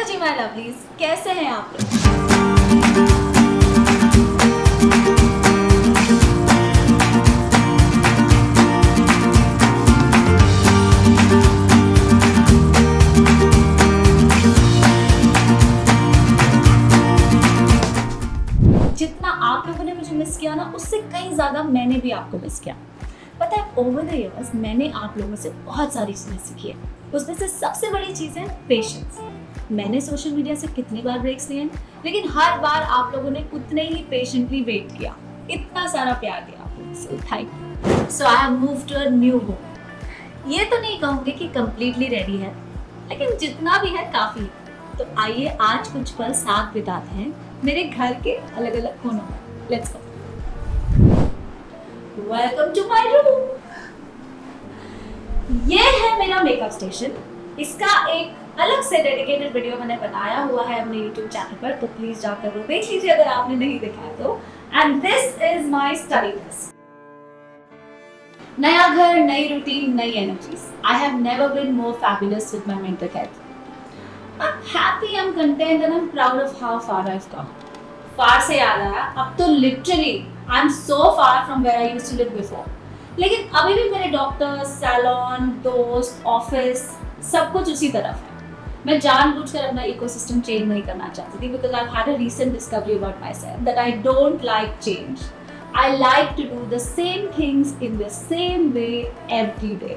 Ji my lovelies, कैसे हैं आप लोग? जितना आप लोगों ने मुझे मिस किया ना, उससे कहीं ज़्यादा मैंने भी आपको मिस किया। पता है, ओवर द इयर्स मैंने आप लोगों से बहुत सारी चीज़ें सीखी है। उसमें से सबसे बड़ी चीज़ है पेशेंस। मैंने सोशल मीडिया से कितनी बार ब्रेक्स लिए हैं, लेकिन हर बार आप लोगों ने उतने ही पेशेंटली वेट किया। इतना सारा प्यार दिया आप लोगों से, thank you. So I have move to a new home. ये तो नहीं कहूँगी कि कम्प्लीटली रेडी है, लेकिन जितना भी है काफ़ी है। तो आइए आज कुछ पल साथ बिताते हैं मेरे घर के अलग अलग कोनों में। Let's go. Welcome to my room. ये है मेरा मेकअप स्टेशन। इसका एक अलग से डेडिकेटेड वीडियो मैंने बनाया हुआ है अपने YouTube चैनल पर, तो प्लीज जाकर वो देख लीजिए अगर आपने नहीं देखा है तो। And this is my study desk. नया घर, नई रूटीन, नई energies. I have never been more fabulous with my mental health. I'm happy, I'm content and I'm proud of how far I've come. Far से याद आया, अब तो literally I'm so far from where I used to live before. लेकिन अभी भी मेरे doctor, salon, दोस्त, ऑफिस सब कुछ उसी तरफ है। मैं जानबूझकर अपना इकोसिस्टम चेंज नहीं करना चाहती थी, because I've had a recent discovery about myself that I don't like change. I like to do the same things in the same way every day.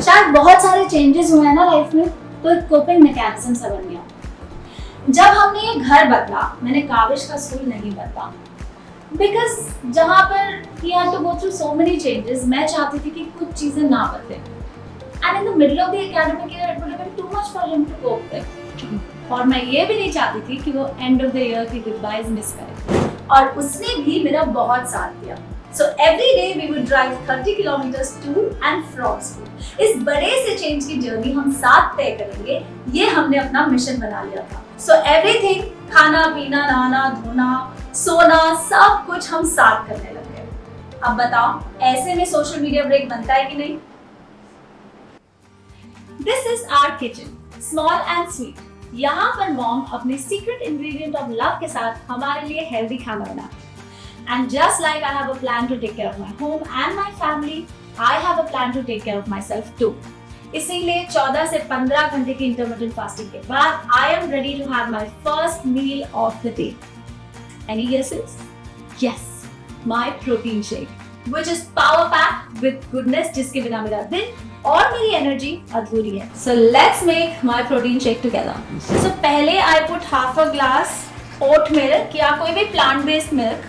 शायद बहुत सारे चेंजेस हुए हैं ना लाइफ में, तो एक कोपिंग मैकेनिज्म सा बन गया। जब हमने ये घर बदला, मैंने काविश का स्कूल नहीं बदला, बिकॉज जहाँ पर he had to go through so many changes, मैं चाहती थी कि कुछ चीजें ना बदले। And in the middle of the academic year, it would have been too much for him to cope with. और मैं ये भी नहीं चाहती थी कि वो end of the year की goodbyes मिस करे। और उसने भी मेरा बहुत साथ दिया। So every day we would drive 30 kilometers to and from school. इस बड़े से चेंज की जर्नी हम साथ तय करेंगे, ये हमने अपना मिशन बना लिया था। So everything, खाना पीना, नहाना धोना, सोना, सब कुछ हम साथ करने लगे। अब बताओ, ऐसे में सोशल मीडिया ब्रेक बनता है कि नहीं? This is our kitchen, small and sweet. यहाँ पर मॉम अपने सीक्रेट इंग्रेडिएंट ऑफ लव के साथ हमारे लिए हेल्दी खाना बनाती है। And just like I have a plan to take care of my home and my family, I have a plan to take care of myself too. इसीलिए 14 से 15 घंटे की intermittent fasting के बाद I am ready to have my first meal of the day. Any guesses? Yes, my protein shake, which is power packed with goodness, जिसके बिना मेरा दिन और मेरी एनर्जी अधूरी है। So let's make my protein shake together. So पहले I put half a glass oat milk या कोई भी plant based milk,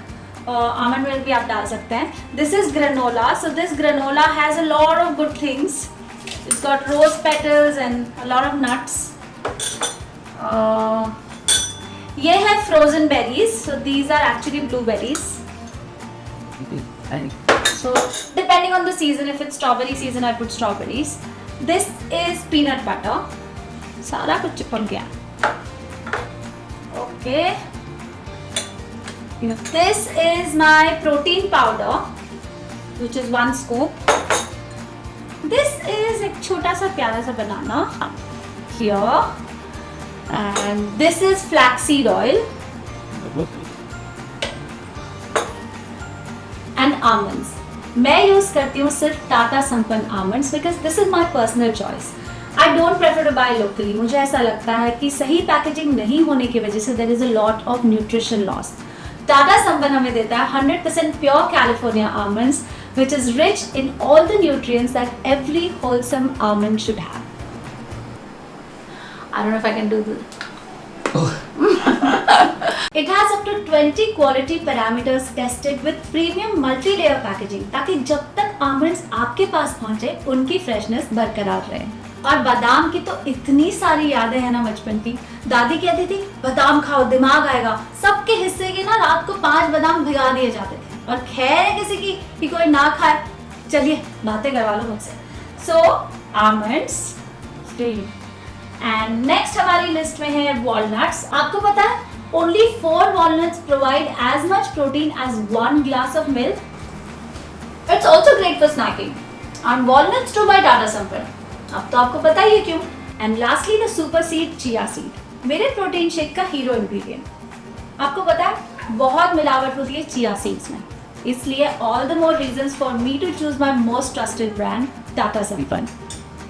almond milk भी आप डाल सकते हैं। This is granola. So this granola has a lot of good things. It's got rose petals and a lot of nuts. ये है frozen berries. So these are actually blueberries. So depending on the season, if it's strawberry season, I put strawberries. This is peanut butter. सारा कुछ चिपक गया। Okay. This is my protein powder, which is 1 scoop. This is एक छोटा सा प्यारा सा बनाना here, and this is flaxseed oil and almonds. मैं यूज करती हूँ सिर्फ टाटा संपन्न almonds because this is my personal choice. I don't prefer to buy locally. मुझे ऐसा लगता है कि सही पैकेजिंग नहीं होने की वजह से there is a lot of nutrition loss. Tata संपन्न हमें देता है 100% pure California almonds, which is rich in all the nutrients that every wholesome almond should have. I don't know if I can do this. It has up to 20 quality parameters tested with premium multi-layer packaging, ताकि जब तक almonds आपके पास पहुंचे उनकी freshness बरकरार रहे। और बादाम की तो इतनी सारी यादें हैं ना बचपन की। दादी कहती थी बादाम खाओ दिमाग आएगा। सबके हिस्से के ना रात को 5 बादाम भिगा दिए जाते थे, और खैर है किसी की कि कोई ना खाए। चलिए बातें करवा लो मुझसे। सो आलमंड्स एंड नेक्स्ट हमारी लिस्ट में है वॉलनट्स। आपको पता है only 4 walnuts provide as much protein as 1 glass of milk. It's also great for snacking and walnuts to buy Tata Sampann. अब तो आपको पता ही है क्यों। And lastly the super seed chia seed. मेरे प्रोटीन शेक का हीरो इंग्रेडिएंट। आपको पता है बहुत मिलावट होती है चिया सीड्स में, इसलिए all the more reasons for me to choose my most trusted brand Tata Sampann.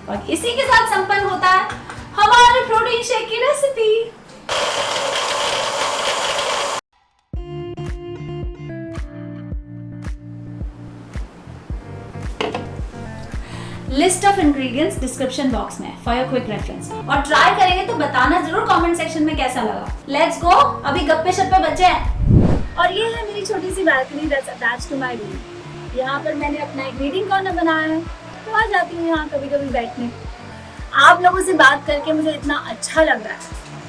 और इसी के साथ संपन्न होता है हमारे प्रोटीन शेक की recipe. List of ingredients description box में फॉर योर क्विक रेफरेंस, और ट्राई करेंगे तो बताना जरूर कमेंट सेक्शन में कैसा लगा। लेट्स गो, अभी गप्पे शप्पे बचे हैं। और ये है मेरी छोटी सी balcony that's attached to my room. यहाँ पर मैंने अपना एक रीडिंग कॉर्नर बनाया है, तो आ जाती हूँ यहाँ कभी कभी बैठने। आप लोगों से बात करके मुझे इतना अच्छा लग रहा है,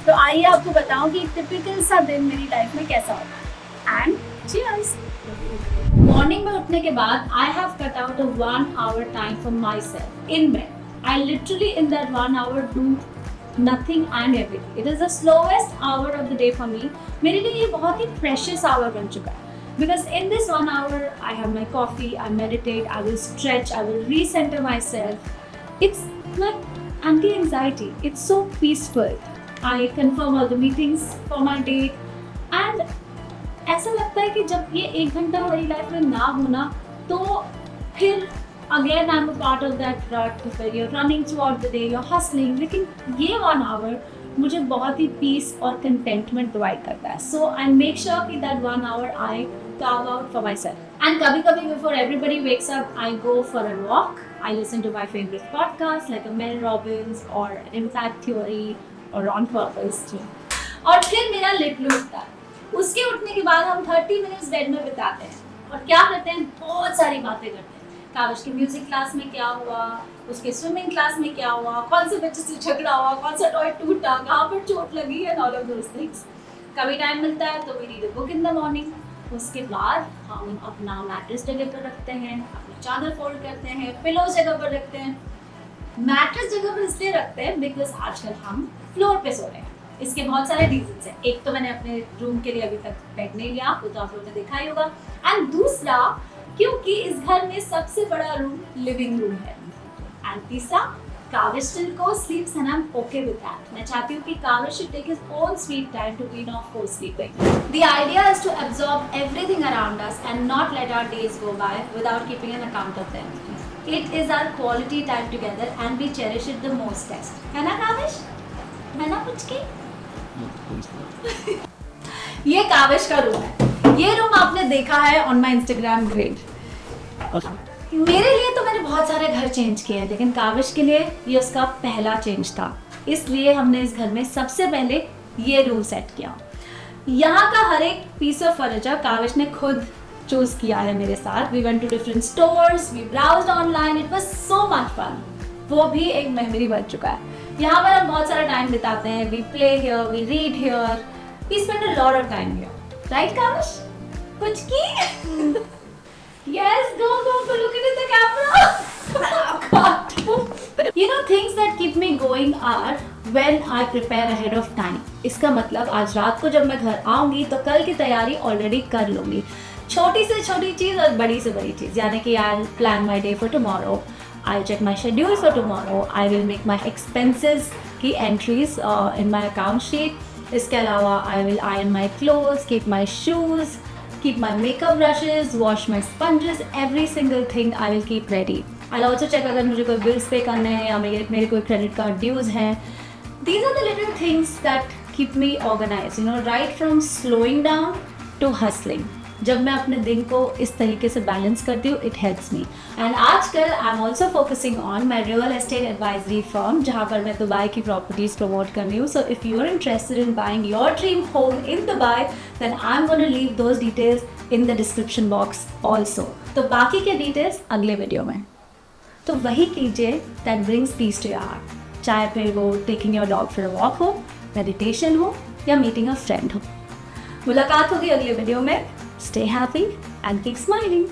तो आइए आपको बताऊँ कि टिपिकल सा दिन मेरी लाइफ में कैसा होता है। And cheers. मॉर्निंग में उठने के बाद I have cut out a 1 hour time for my self in bed. I literally in that 1 hour do nothing and everything. It is the slowest hour of the day for me. मेरे लिए ये बहुत ही precious our बन चुका है, because in this 1 hour I have my coffee, I meditate, I will stretch, I will recenter myself. It's like anti anxiety, it's so peaceful. I confirm all the meetings for my day, and ऐसा लगता है कि जब ये 1 घंटा हमारी life में ना होना, तो फिर again I am a part of that rut, फिर you're running throughout the day, you're hustling. लेकिन ये 1 hour मुझे बहुत ही पीस और कंटेंटमेंट प्रोवाइड करता है। सो आई मेक श्योर कि that 1 hour I carve out for myself. And कभी कभी before everybody wakes up, I go for a walk. I listen to my favorite podcasts like a Mel Robbins or Impact Theory or On Purpose too. और फिर मेरा लिटलू उठता है। उसके उठने के बाद हम 30 मिनट्स बेड में बिताते हैं और क्या करते हैं, बहुत सारी बातें करते हैं। काविश की म्यूजिक क्लास में क्या हुआ, उसके स्विमिंग क्लास में क्या हुआ, कौन से बच्चे से झगड़ा हुआ, कौन सा टॉय टूटा, कहाँ पर चोट लगी है, ऑल ऑफ दोस थिंग्स। कभी टाइम मिलता है तो we read a book in the morning. उसके बाद हम अपना मैट्रेस जगह पर रखते हैं, अपनी चादर फोल्ड करते हैं, पिलो जगह पर रखते हैं। मैट्रेस जगह पर इसलिए रखते हैं बिकॉज आजकल हम फ्लोर पे सो रहे हैं। इसके बहुत सारे रीजंस हैं। एक तो मैंने अपने रूम के लिए अभी तक बेड नहीं लिया, वो तो आप लोगों ने देखा ही होगा। एंड दूसरा, क्योंकि इस घर में सबसे बड़ा रूम लिविंग रूम है। एंड तीसरा, Kaavish still co-sleeps and I'm okay with that. मैं चाहती हूँ कि Kaavish should take his own sweet time to wean off co-sleeping. The idea is to absorb everything around us and not let our days go by without keeping an account of them. It is our quality time together and we cherish it the most. है ना काविश? है ना कुछ की? ये काविश का room है। ये रूम आपने देखा है ऑन माई इंस्टाग्राम ग्रिड। मेरे लिए तो मैंने बहुत सारे घर चेंज किए हैं, लेकिन काविश के लिए ये उसका पहला चेंज था। इसलिए हमने इस घर में सबसे पहले ये रूम सेट किया। यहाँ का हर एक पीस ऑफ फर्नीचर काविश ने खुद चूज किया है मेरे साथ। We went to different stores, we browsed online, it was so much fun. वो भी एक मेमोरी बन चुका है। यहाँ पर हम बहुत सारा टाइम बिताते हैं। We play here, we read here, we spend a lot of time here. Right Kavish? कुछ की? Yes, go, look at the camera. Oh God. You know, things that keep me going are when I prepare ahead of time. इसका मतलब आज रात को जब मैं घर आऊँगी तो कल की तैयारी ऑलरेडी कर लूँगी। छोटी से छोटी चीज़ और बड़ी से बड़ी चीज़, यानी कि I'll plan my day for tomorrow. I'll check my schedule for tomorrow. I will make my expenses की entries in my account sheet. इसके अलावा I will iron my clothes, keep my shoes, keep my makeup brushes, wash my sponges, every single thing I will keep ready. I'll also check अगर मुझे कोई bills pay करने हैं या मेरे कोई credit card dues हैं. These are the little things that keep me organized, you know, right from slowing down to hustling. जब मैं अपने दिन को इस तरीके से बैलेंस करती हूँ, it helps me. And आजकल I'm also focusing on my real estate advisory firm, जहाँ पर मैं दुबई की प्रॉपर्टीज प्रमोट कर रही हूँ. So if you are interested in buying your dream home in Dubai, then I'm going to leave those details in the description box also. तो बाकी के details अगले वीडियो में. तो वही कीजिए that brings peace to your heart. चाहे फिर वो taking your dog for a walk हो, meditation हो या meeting a friend हो. मुलाकात होगी अगले वीडियो में. Stay happy and keep smiling.